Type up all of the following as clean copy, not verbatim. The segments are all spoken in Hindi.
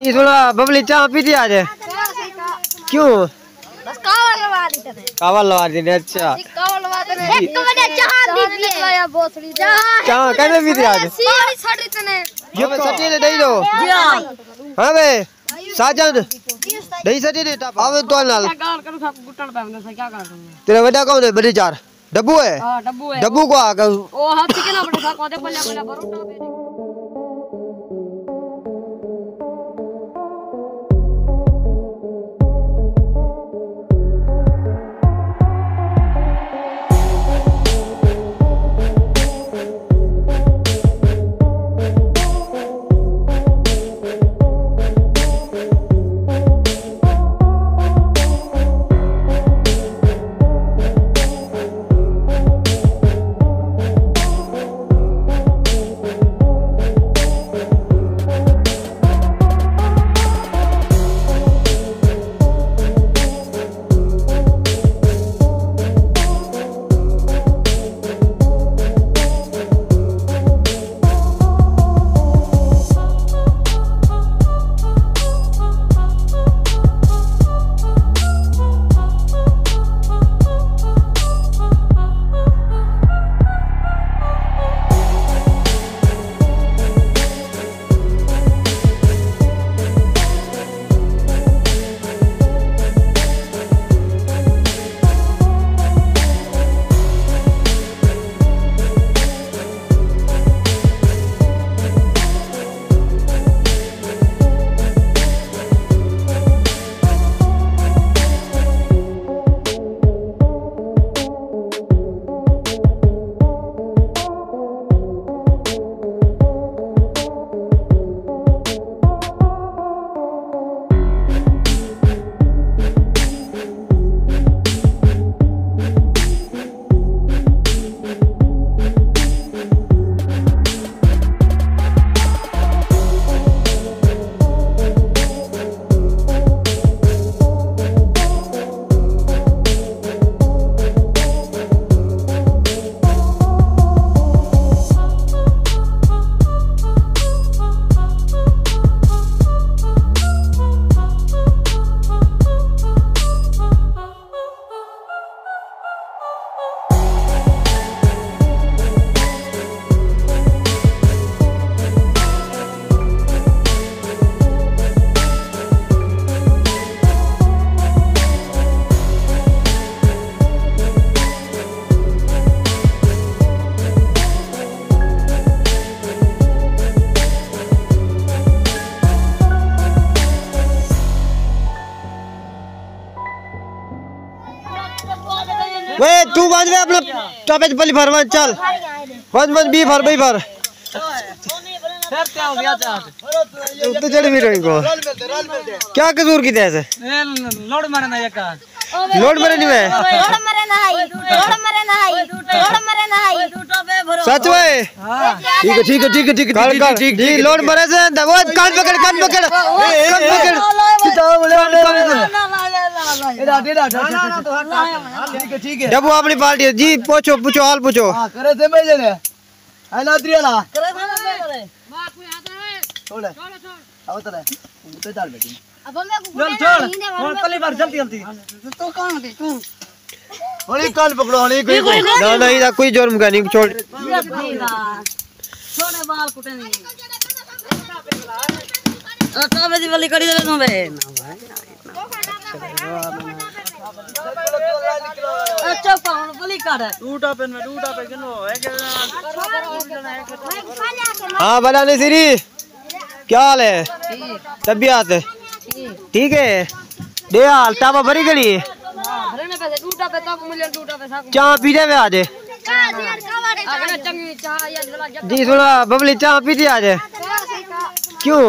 थोड़ा बबली चाय पीती आज क्यों? बस कावल लगा देते हैं। कावल लगा देते हैं। अच्छा कावल लगा देते हैं। एक बजे चाय दीजिए या बोतली चाय कैसे पीती आज? सारी सड़ी तने ये सच्ची दे दो जी हां हां बे साजन दही सच्ची दे आवे तो नाल गाल करू सब गुटन पे हमने क्या कर दूंगा। तेरा बेटा कौन है? बड़ी चार डब्बू है। हां डब्बू है। डब्बू को आ ओ हाथी के ना बड़े सा को दे पल्ला बरोटा पे वे तू बांध वे अपना टॉपेज पली भर चल बंद बी भर बी भर फिर क्या हो गया चाह तो चढ़ भी रही को क्या कसूर की ऐसे लोड मारे ना का लोड मारे नहीं मैं लोड मारे नहीं सच में ठीक है लोड मारे से वो कान पकड़ ठीक है जब वो अपनी पार्टी जी पूछो हाल पूछो करे थे मैं जने है ना त्रियाला करे थे वाह कोई आता है छोड़ आओ तो चल बेटी अब मैं छोड़ पहली बार जल्दी तो कौन है तू होली कान पकड़ो होली कोई ना नहीं कोई जुर्म का नहीं छोड़ छोड़े बाल कुटे नहीं तो बेदी वाली कड़ी दे नो बे अच्छा पाउन बोली कर टूटा पे किनो हां बनाने सिरी क्या हाल है तबीयत ठीक है दे हाल टापा भरी गली भरे ना पैसे टूटा पे तक मिलियन टूटा पे साक चाय पीते में आज अगले चंगी चाय या जला जी थोड़ा बबली चाय पीती आज क्यों?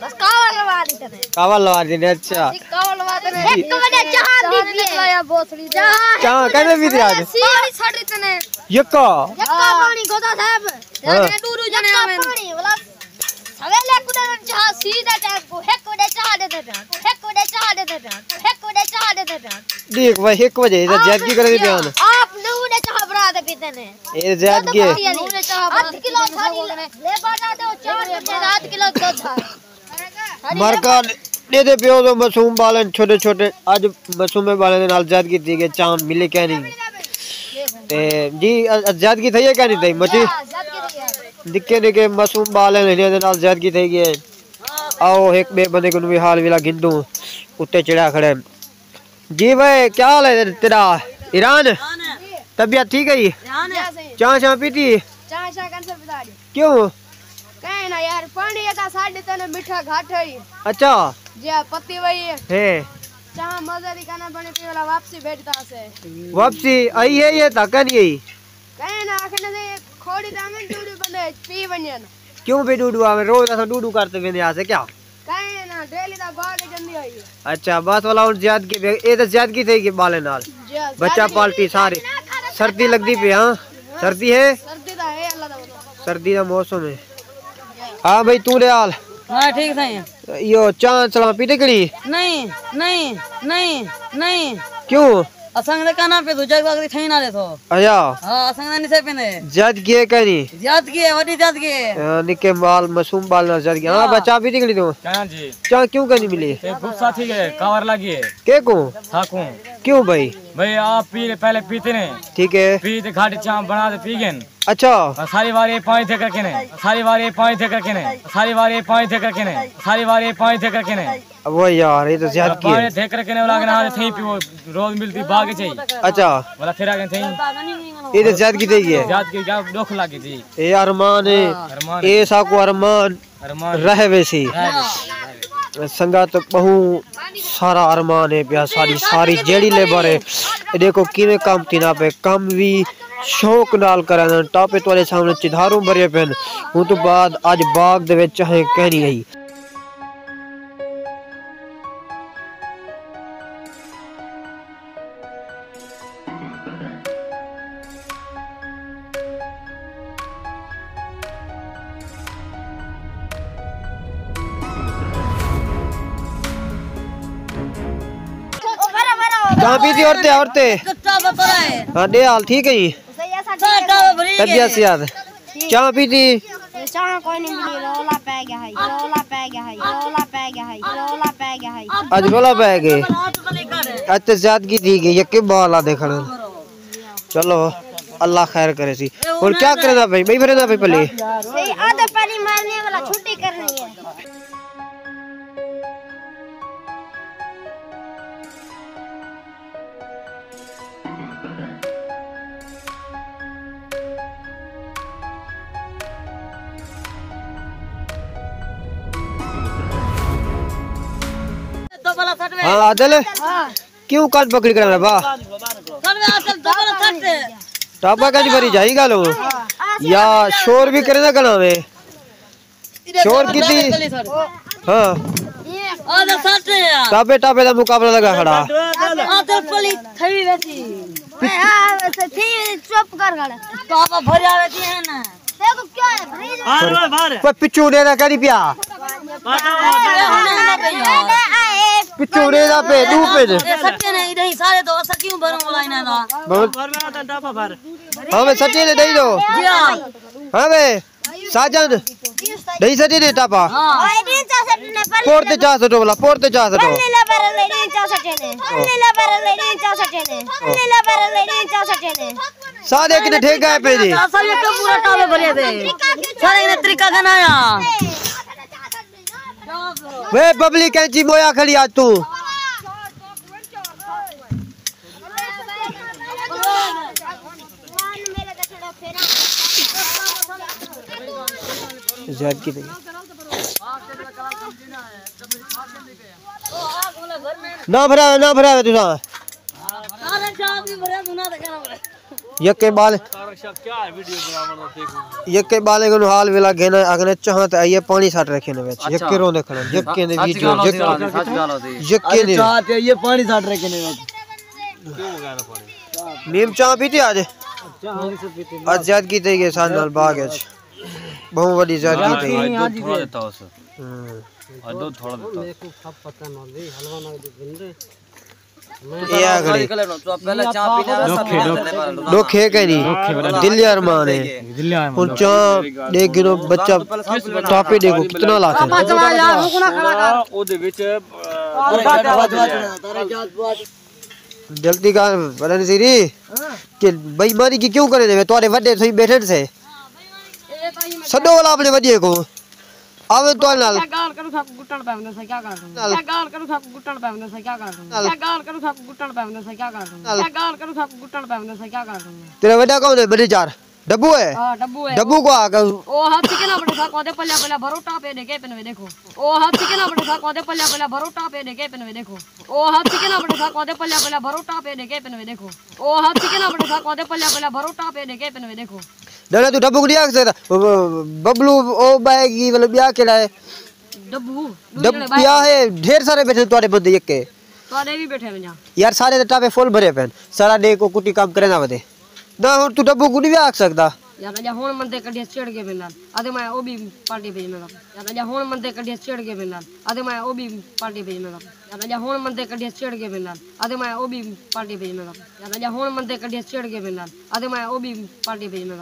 बस कावल लगा देते हैं। कावल लगा देते हैं। अच्छा कावल लगा देते हैं। एक बजे चाय दीजिए या बोतली चाय कैसे पीती आज? सारी सड़ी तने यक्का पानी गोदा साहब जाने दूर जाने आवे पानी वाला सवेले कुडे चाय सीधा टाइम को एक बजे चाय दे देते देख भाई 1 बजे इधर जैकी कर दे ध्यान आप नूने चाय बना दे पीते ने ये जैक के नूने चाय 8 किलो थाली ले बाटा दो 4 बजे 7 किलो दूध मरका दे पियो तो मासूम बालन छोटे छोटे आज मासूमे बालन दे नाल ज़्यादगी थी के चांद मिले क्या नहीं ते जी ज़्यादगी थई है क्या नहीं थई मची निके निके मासूम बालन ने दे नाल ज़्यादगी थई गई आओ एक बे बंदे को भी हाल विला गिंदू उत्ते चढ़ा खड़े जी भाई क्या हाल है तेरा ईरान तबीयत ठीक है चाय चाय पीती क्यों कहीं ना यार पानी का साढ़े तने मीठा घाट है अच्छा जे पत्ती वही है जहां मजा दिखाना बने पे वाला वापसी बैठता से वापसी आई है ये ताका नहीं आई कहीं ना आखने से खोड़ी दामन डूडू बंदे पी बनियन क्यों भी डूडू आवे रोज ऐसा डूडू करते वेंदे यहाँ से क्या कहीं ना डेली दा बाग जंदी होई अच्छा बस वाला उन ज़्यादगी ए तो ज़्यादगी थई कि बाले नाल बच्चा पाल्टी सारी सर्दी लगदी पे हां सर्दी है सर्दी दा है अल्लाह दा सर्दी दा मौसम है हां भाई तू रे हाल हां ठीक है यो चांद सलाम पीते कड़ी नहीं नहीं नहीं नहीं क्यों असंग दे काना पे दूजा बागरी थई ना दे तो अच्छा हां असंग ने से पेने ज़्यादगी है कनी ज़्यादगी है वडी ज़्यादगी है निके माल मासूम बाल ना ज़्यादगी हां बच्चा पीते कड़ी तू क्या जी चा क्यों कनी मिली ये गुस्सा ठीक है कवर लगी है के को थाकू क्यों भाई भाई आप पहले पीते ने ठीक है पी ते घाटी चाम बना दे पी गए अच्छा सारी बार ये पानी थे करके ने सारी बार ये पानी थे करके ने सारी बार ये पानी थे करके ने सारी बार ये पानी थे करके ने अब वो यार ये तो ज़्यादगी पानी है थे करके ने वाला ना थे पी वो रोज मिलती भाग चाहिए अच्छा वाला फिर आगे थे ये तो ज़्यादगी थई है याद की क्या दुख लगी थी ए अरमान है अरमान ए साको अरमान अरमान रह वैसी संगा तो बहु सारा अरमान है प्या सारी जेड़ी लेबर है ये देखो किने काम तीना पे काम भी शौक नाल करन टापे तोरे सामने चिधारू भरे पेन हूं तो बाद आज बाग दे विच चाहे कहनी आई कहाँ पीती औरतें कच्चा बतरा है हाँ दे हाल ठीक है जी साटा भरी तबियत से याद चाय पीती चाह कोई नहीं मिली रोला पै गया है रोला पै गया है रोला पै गया है रोला पै गया है आज रोला पै गए आज तो ज़्यादगी दी गई ये बाला देखना चलो अल्लाह खैर करे सी और क्या करना भाई भाई भरना भाई पहले सही आधे पानी मारने वाला छुट्टी करनी है तो वाला सट में हाँ आदल क्यों काट पकड़ी कर बा सट में असल तो वाला सट टापा का भरी जाई गालो या शोर भी करे ना गला में शोर कितनी हाँ आधा सट है यार टापे टापे का मुकाबला लगा खड़ा आधा पली थई वैसी थी चुप कर गड़ा तो आप भर आवे थी है ना देखो क्या है भाई पर पिछू दे ना करी पिया पिछू दे ना पे दू पे ये सच्चे नहीं इधर ही सारे तो ऐसा क्यों भरम वाला इना ना बहुत हाँ मैं सच्चे ने दई दो जी हां हाँ बे साजन दई सच्चे ने टापा ओए दिन चा सटने पर पोरते चाह सटो बोला पोरते चाह सटो नीला पर लेडी चा सटने नीला पर लेडी चा सटने नीला पर लेडी चा सटने सादे किने ठेक गए पे जी सब ये तो पूरा टावे भरे थे सारे ने तरीका बनाया वे पब्लिक कैंची मोया खड़ी आज तू ज़्यादगी थी ना भरा तुसा सारे चाव भी भरे सुना देखना पड़े यके बाले को हाल वेला घेना अगने चाहत आइए पानी साट रखे ने विच यके रोने खड़ा यके ने वीडियो यके ने चाहते ये पानी साट रखे ने नीम चाह पीती आज आज ज़्यादगी थी गई साल नाल बाग है बहुत बड़ी ज़्यादगी थी थोड़ा देता उस और दूध थोड़ा देता ये आखिरी डोखे के नहीं दिल अरमान है उन चाप देख गिनो बच्चा टापे देखो कितना लाख है जल्दी का बदन सीरी कि बेईमानी की क्यों करे थे तुम्हारे वड्डे सही बैठे से सदो वाला अपने वड्डे को आवे तो नाल गाल करू सब गुट्टन पावने से क्या कर दूंगा गाल करू सब गुट्टन पावने से क्या कर दूंगा गाल करू सब गुट्टन पावने से क्या कर दूंगा गाल करू सब गुट्टन पावने से क्या कर दूंगा तेरा वड्डा कौन है मैनेजर डब्बू है हां डब्बू है डब्बू को आकर ओ हाथ के ना बड़े सा कोदे पल्ला पल्ला भरोटा पे देखे पेनवे देखो ओ हाथ के ना बड़े सा कोदे पल्ला पल्ला भरोटा पे देखे पेनवे देखो ओ हाथ के ना बड़े सा कोदे पल्ला पल्ला भरोटा पे देखे पेनवे देखो ओ हाथ के ना बड़े सा कोदे पल्ला पल्ला भरोटा पे देखे पेनवे देखो डरा तू डब्बू को दिया सकता बबलू ओ बाएगी मतलब ब्याह के लाए डब्बू ब्याह है ढेर सारे बैठे तुम्हारे बंदे एक के तोरे भी बैठे में जा यार सारे टापे फुल भरे पेन सारा डे को कुटी काम करे ना बदे ना और तू डब्बू को नहीं ब्याह सकता यार जा होन मंदे कडिया छेड़ के बिना आदे मैं ओ भी पार्टी भेज में यार जा होन मंदे कडिया छेड़ के बिना आदे मैं ओ भी पार्टी भेज में यार जा होन मंदे कडिया छेड़ के बिना आदे मैं ओ भी पार्टी भेज में यार जा होन मंदे कडिया छेड़ के बिना आदे मैं ओ भी पार्टी भेज में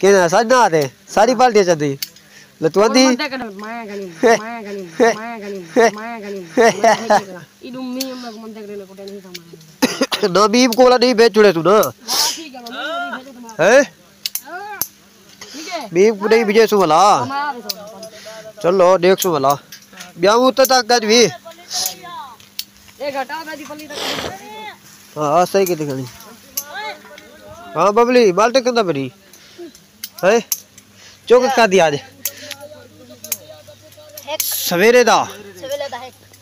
के ना सजना आते सारी पार्टी चलती लतवंदी मंदे कड माया गनी इदु मी हम मंदे कड कोटे नहीं समझ ना बीब कोला नहीं बेच चुड़े तू ना ठीक है हैं बीब को नहीं बिजे सुमला चलो देख सुमला ब्याह उतर तक कर भी ए घटा बैदी पल्ली तक हां सही के दिखनी हां बबली बाल्टे कंदा बनी है चौक का दिया आज सवेरे दा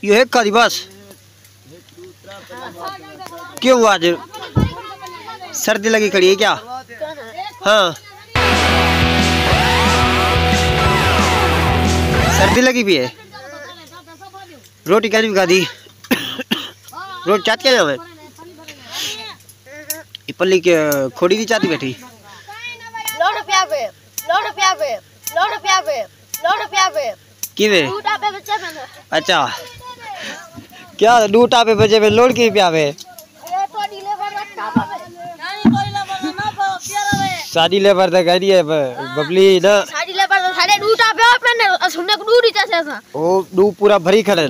ये एक का बस क्यों आज सर्दी लगी खड़ी है क्या हाँ सर्दी लगी भी है रोटी क्या नहीं खा दी रोटी चाट क्या है पल्ली के खोड़ी नहीं चाहती बैठी किवे अच्छा क्या दूटा पे बजे में लोड की प्यावे शादी लेबर तक कह रही है बबली ना साड़ी लेबर तो सारे दूटा पे अपन सुनने को दूर ही जैसे ऐसा ओ दू पूरा भरी खड़े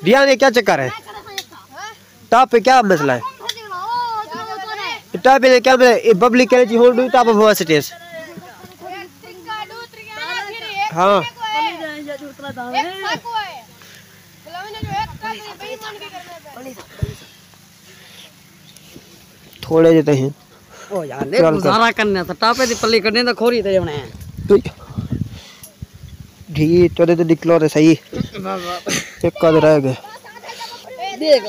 दिया ने क्या चक्कर है टाप पे क्या मसला है टाप पे क्या मतलब बबली कह रही होल दू टाप पे हुआ स्टेज हाँ थोड़े देते हैं ओ यार ले गुजारा करने तो टापे दी पल्ली करने तो खोरी ते जने ठीक चले तो निकलो रे सही एक कद रह गए देख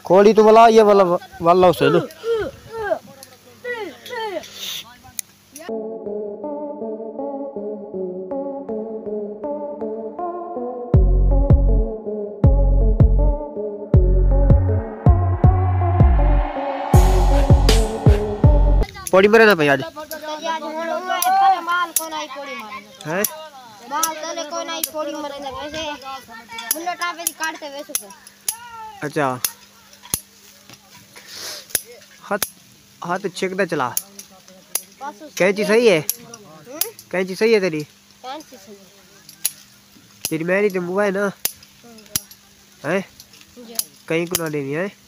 खोली तो वाला ये वाला उसे ना पौड़ी मरे ना भाई आज हैं माल तले कोई नहीं पौड़ी मरे ना वैसे मुन्ना टापे दी काटते वैसे को अच्छा हाथ छेकदा चला कैंची सही है कैंची सही है तेरी तेरी मेरी तो मुआ है ना हैं कहीं को ना लेनी है